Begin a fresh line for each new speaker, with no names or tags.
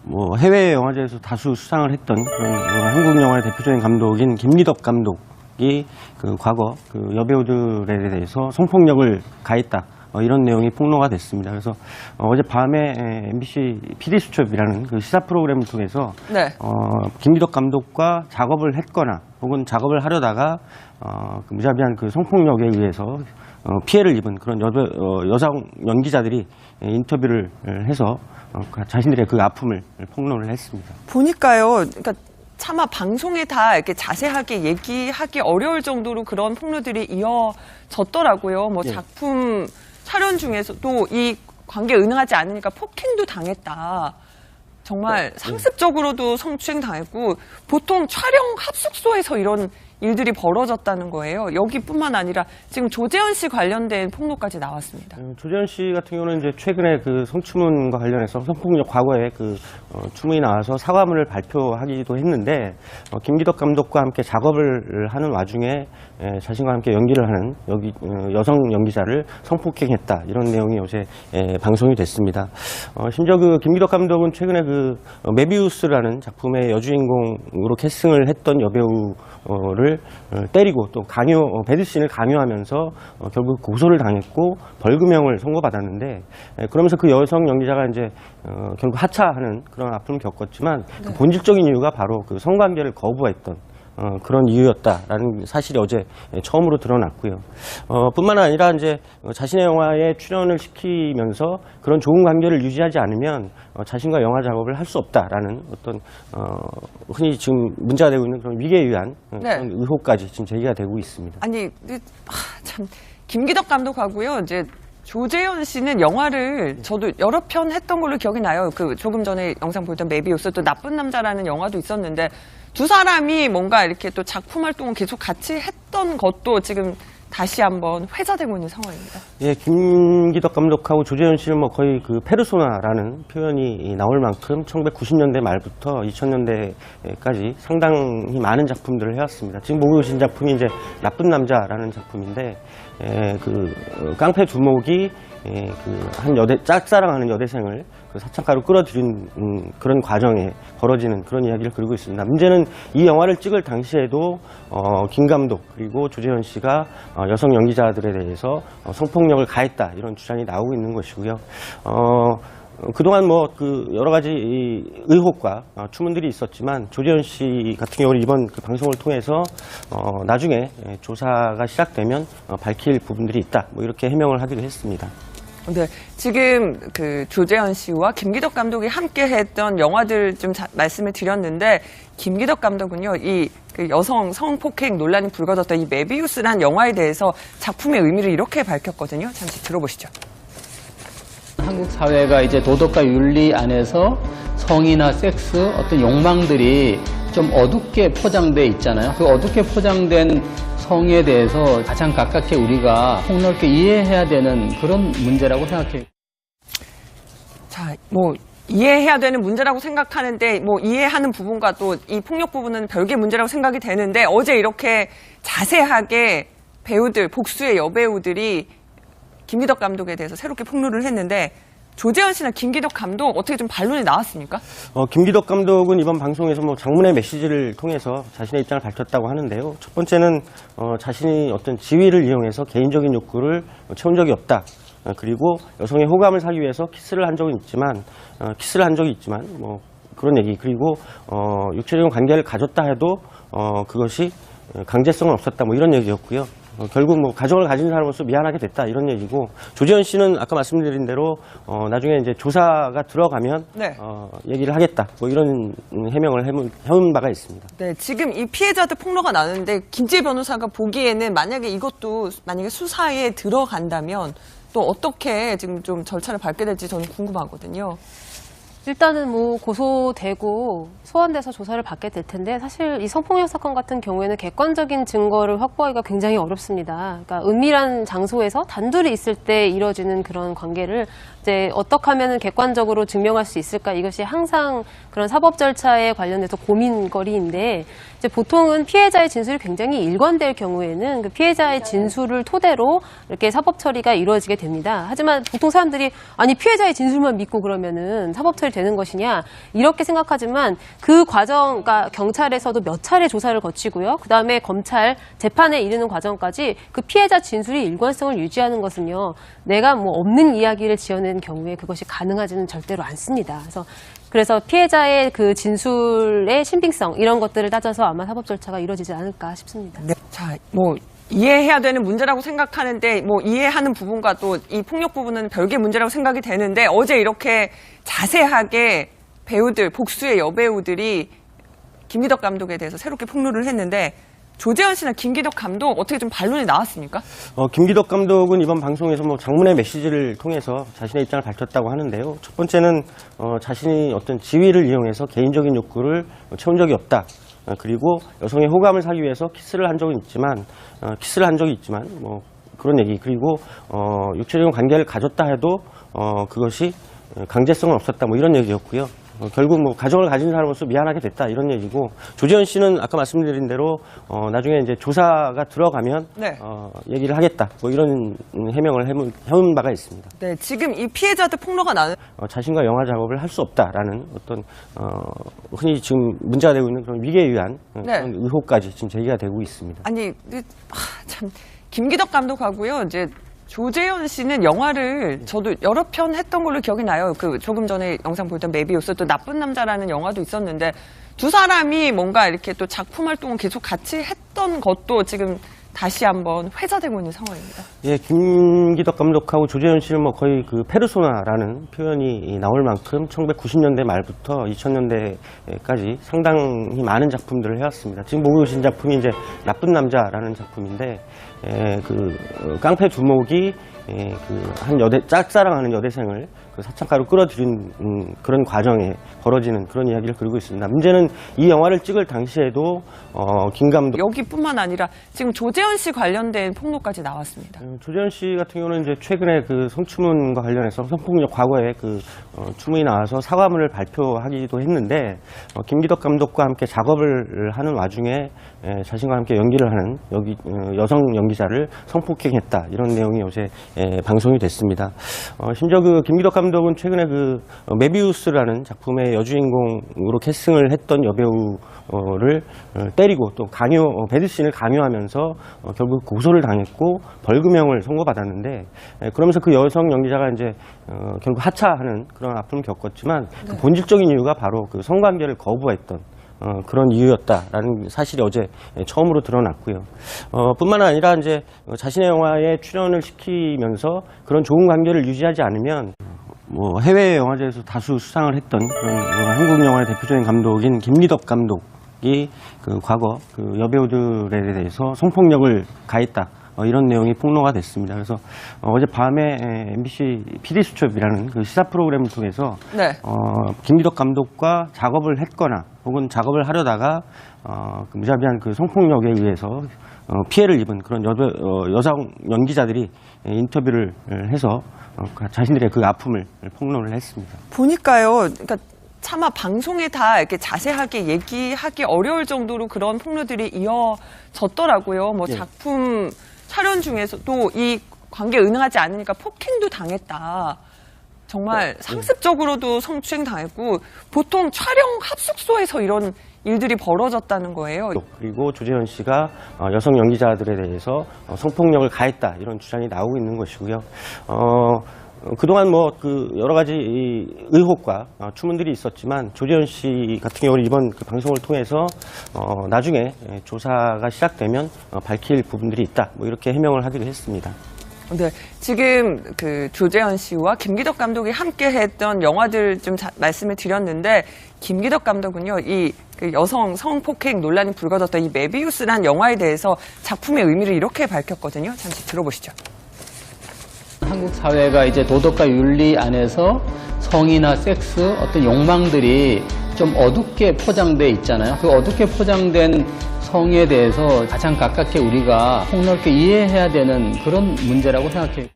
뭐 해외 영화제에서 다수 수상을 했던 그런 한국 영화의 대표적인 감독인 김기덕 감독이 그 과거 그 여배우들에 대해서 성폭력을 가했다. 이런 내용이 폭로가 됐습니다. 그래서 어젯밤에 MBC PD수첩이라는 그 시사 프로그램을 통해서 네. 김기덕 감독과 작업을 했거나 혹은 작업을 하려다가 그 무자비한 그 성폭력에 의해서 피해를 입은 그런 여성 연기자들이 인터뷰를 해서 자신들의 그 아픔을 폭로를 했습니다.
보니까요, 그러니까 차마 방송에 다 이렇게 자세하게 얘기하기 어려울 정도로 그런 폭로들이 이어졌더라고요. 뭐 작품 촬영 중에서도 이 관계에 응하지 않으니까 폭행도 당했다. 정말 상습적으로도 성추행 당했고 보통 촬영 합숙소에서 이런 일들이 벌어졌다는 거예요. 여기뿐만 아니라 지금 조재현 씨 관련된 폭로까지 나왔습니다.
조재현 씨 같은 경우는 이제 최근에 그 성추문과 관련해서 성폭력 과거에 그 추문이 나와서 사과문을 발표하기도 했는데 김기덕 감독과 함께 작업을 하는 와중에 자신과 함께 연기를 하는 여성 연기자를 성폭행했다 이런 내용이 요새 방송이 됐습니다. 심지어 그 김기덕 감독은 최근에 그 메비우스라는 작품의 여주인공으로 캐스팅을 했던 여배우를 때리고 또 배드신을 강요하면서 결국 고소를 당했고 벌금형을 선고받았는데 그러면서 그 여성 연기자가 이제 결국 하차하는 그런 아픔을 겪었지만 그 본질적인 이유가 바로 그 성관계를 거부했던 그런 이유였다라는 사실이 어제 처음으로 드러났고요. 뿐만 아니라 이제 자신의 영화에 출연을 시키면서 그런 좋은 관계를 유지하지 않으면 자신과 영화 작업을 할 수 없다라는 어떤 흔히 지금 문제가 되고 있는 그런 위계에 의한 그런 의혹까지 지금 제기가 되고 있습니다.
아니 참 김기덕 감독하고요 이제. 조재현 씨는 영화를 저도 여러 편 했던 걸로 기억이 나요. 그 조금 전에 영상 보던 메비우스 또 나쁜 남자라는 영화도 있었는데 두 사람이 뭔가 이렇게 또 작품 활동을 계속 같이 했던 것도 지금 다시 한번 회자되고 있는 상황입니다.
예, 김기덕 감독하고 조재현 씨는 뭐 거의 그 페르소나라는 표현이 나올 만큼 1990년대 말부터 2000년대까지 상당히 많은 작품들을 해왔습니다. 지금 보고 계신 작품이 이제 나쁜 남자라는 작품인데, 그 깡패 두목이 그 짝사랑하는 여대생을 그 사창가로 끌어들인 그런 과정에 벌어지는 그런 이야기를 그리고 있습니다. 문제는 이 영화를 찍을 당시에도 김 감독 그리고 조재현 씨가 여성 연기자들에 대해서 성폭력을 가했다 이런 주장이 나오고 있는 것이고요. 그동안 뭐 그 여러 가지 의혹과 추문들이 있었지만 조재현 씨 같은 경우는 이번 그 방송을 통해서 나중에 조사가 시작되면 밝힐 부분들이 있다 뭐 이렇게 해명을 하기도 했습니다.
네, 지금 그 조재현 씨와 김기덕 감독이 함께 했던 영화들 좀 말씀을 드렸는데 김기덕 감독은요, 그 여성 성폭행 논란이 불거졌던 이 메비우스라는 영화에 대해서 작품의 의미를 이렇게 밝혔거든요. 잠시 들어보시죠.
한국 사회가 이제 도덕과 윤리 안에서 성이나 섹스, 어떤 욕망들이 좀 어둡게 포장돼 있잖아요. 그 어둡게 포장된 성에 대해서 가장 가깝게 우리가 폭넓게 이해해야 되는 그런 문제라고 생각해요.
자, 뭐 이해해야 되는 문제라고 생각하는데 뭐 이해하는 부분과 또 이 폭력 부분은 별개 문제라고 생각이 되는데 어제 이렇게 자세하게 배우들, 복수의 여배우들이 김기덕 감독에 대해서 새롭게 폭로를 했는데 조재현 씨나 김기덕 감독 어떻게 좀 반론이 나왔습니까?
김기덕 감독은 이번 방송에서 뭐 장문의 메시지를 통해서 자신의 입장을 밝혔다고 하는데요. 첫 번째는 자신이 어떤 지위를 이용해서 개인적인 욕구를 채운 적이 없다. 그리고 여성의 호감을 사기 위해서 키스를 한 적이 있지만 뭐 그런 얘기. 그리고 육체적인 관계를 가졌다 해도 그것이 강제성은 없었다. 뭐 이런 얘기였고요. 결국 뭐 가정을 가진 사람으로서 미안하게 됐다 이런 얘기고 조재현 씨는 아까 말씀드린 대로 나중에 이제 조사가 들어가면 얘기를 하겠다 뭐 이런 해명을 해온 바가 있습니다.
네, 지금 이 피해자들 폭로가 나는데 김지혜 변호사가 보기에는 만약에 이것도 수사에 들어간다면 또 어떻게 지금 좀 절차를 밟게 될지 저는 궁금하거든요.
일단은 뭐 고소되고 소환돼서 조사를 받게 될 텐데 사실 이 성폭력 사건 같은 경우에는 객관적인 증거를 확보하기가 굉장히 어렵습니다. 그러니까 은밀한 장소에서 단둘이 있을 때 이뤄지는 그런 관계를 이제 어떻게 하면 객관적으로 증명할 수 있을까 이것이 항상 그런 사법 절차에 관련해서 고민거리인데 이제 보통은 피해자의 진술이 굉장히 일관될 경우에는 그 피해자의 진술을 토대로 이렇게 사법 처리가 이루어지게 됩니다. 하지만 보통 사람들이 아니 피해자의 진술만 믿고 그러면은 사법 처리 되는 것이냐 이렇게 생각하지만 그 과정, 그러니까 경찰에서도 몇 차례 조사를 거치고요. 그 다음에 검찰 재판에 이르는 과정까지 그 피해자 진술이 일관성을 유지하는 것은요. 내가 뭐 없는 이야기를 지어낸 경우에 그것이 가능하지는 절대로 않습니다. 그래서 피해자의 그 진술의 신빙성 이런 것들을 따져서 아마 사법 절차가 이루어지지 않을까 싶습니다.
네. 자, 뭐 이해해야 되는 문제라고 생각하는데 뭐 이해하는 부분과 또 이 폭력 부분은 별개 문제라고 생각이 되는데 어제 이렇게 자세하게 배우들, 복수의 여배우들이 김기덕 감독에 대해서 새롭게 폭로를 했는데 조재현 씨나 김기덕 감독 어떻게 좀 반론이 나왔습니까?
김기덕 감독은 이번 방송에서 뭐 장문의 메시지를 통해서 자신의 입장을 밝혔다고 하는데요. 첫 번째는 자신이 어떤 지위를 이용해서 개인적인 욕구를 채운 적이 없다. 그리고 여성의 호감을 사기 위해서 키스를 한 적이 있지만 뭐 그런 얘기. 그리고 육체적인 관계를 가졌다 해도 그것이 강제성은 없었다. 뭐 이런 얘기였고요. 결국 뭐 가정을 가진 사람으로서 미안하게 됐다 이런 얘기고 조재현 씨는 아까 말씀드린 대로 나중에 이제 조사가 들어가면
네.
얘기를 하겠다 뭐 이런 해명을 해온 바가 있습니다.
네, 지금 이 피해자들 폭로가 나는
자신과 영화 작업을 할 수 없다라는 어떤 흔히 지금 문제가 되고 있는 그런 위계에 의한
네.
그런 의혹까지 지금 제기가 되고 있습니다.
아니 참 김기덕 감독하고요 이제 조재현 씨는 영화를 저도 여러 편 했던 걸로 기억이 나요. 그 조금 전에 영상 보던 메비우스 또 나쁜 남자라는 영화도 있었는데 두 사람이 뭔가 이렇게 또 작품 활동을 계속 같이 했던 것도 지금 다시 한번 회자되고 있는 상황입니다.
예, 김기덕 감독하고 조재현 씨는 뭐 거의 그 페르소나라는 표현이 나올 만큼 1990년대 말부터 2000년대까지 상당히 많은 작품들을 해왔습니다. 지금 보고 계신 작품이 이제 나쁜 남자라는 작품인데, 깡패 두목이 한 짝사랑하는 여대생을 그 사창가로 끌어들인 그런 과정에 벌어지는 그런 이야기를 그리고 있습니다. 문제는 이 영화를 찍을 당시에도 김 감독
여기뿐만 아니라 지금 조재현 씨 관련된 폭로까지 나왔습니다.
조재현 씨 같은 경우는 이제 최근에 그 성추문과 관련해서 성폭력 과거에 추문이 나와서 사과문을 발표하기도 했는데 김기덕 감독과 함께 작업을 하는 와중에 자신과 함께 연기를 하는 여성 연기자를 성폭행했다 이런 내용이 요새 방송이 됐습니다. 심지어 그 김기덕 감독은 최근에 그 메비우스라는 작품의 여주인공으로 캐스팅을 했던 여배우를 때리고 또 배드신을 강요하면서 결국 고소를 당했고 벌금형을 선고받았는데 그러면서 그 여성 연기자가 이제 결국 하차하는 그런 아픔을 겪었지만 그 본질적인 이유가 바로 그 성관계를 거부했던 그런 이유였다라는 사실이 어제 처음으로 드러났고요. 뿐만 아니라 이제 자신의 영화에 출연을 시키면서 그런 좋은 관계를 유지하지 않으면 뭐 해외 영화제에서 다수 수상을 했던 그런 한국 영화의 대표적인 감독인 김기덕 감독이 그 과거 그 여배우들에 대해서 성폭력을 가했다. 이런 내용이 폭로가 됐습니다. 그래서 어제 밤에 MBC PD수첩이라는 그 시사 프로그램을 통해서
네.
김기덕 감독과 작업을 했거나 혹은 작업을 하려다가 그 무자비한 그 성폭력에 의해서 피해를 입은 그런 여성 연기자들이 인터뷰를 해서 자신들의 그 아픔을 폭로를 했습니다.
보니까요, 그러니까 차마 방송에 다 이렇게 자세하게 얘기하기 어려울 정도로 그런 폭로들이 이어졌더라고요. 뭐
예.
작품 촬영 중에서도 이 관계에 응하지 않으니까 폭행도 당했다. 정말 상습적으로도 성추행 당했고 보통 촬영 합숙소에서 이런 일들이 벌어졌다는 거예요.
그리고 조재현 씨가 여성 연기자들에 대해서 성폭력을 가했다 이런 주장이 나오고 있는 것이고요. 그동안 뭐 그 여러 가지 의혹과 추문들이 있었지만 조재현 씨 같은 경우는 이번 그 방송을 통해서 나중에 조사가 시작되면 밝힐 부분들이 있다. 뭐 이렇게 해명을 하기도 했습니다.
네, 지금 그 조재현 씨와 김기덕 감독이 함께 했던 영화들 좀 말씀을 드렸는데 김기덕 감독은요, 그 여성 성폭행 논란이 불거졌던 이 메비우스라는 영화에 대해서 작품의 의미를 이렇게 밝혔거든요. 잠시 들어보시죠.
한국 사회가 이제 도덕과 윤리 안에서 성이나 섹스, 어떤 욕망들이 좀 어둡게 포장돼 있잖아요. 그 어둡게 포장된 성에 대해서 가장 가깝게 우리가 폭넓게 이해해야 되는 그런 문제라고 생각해요.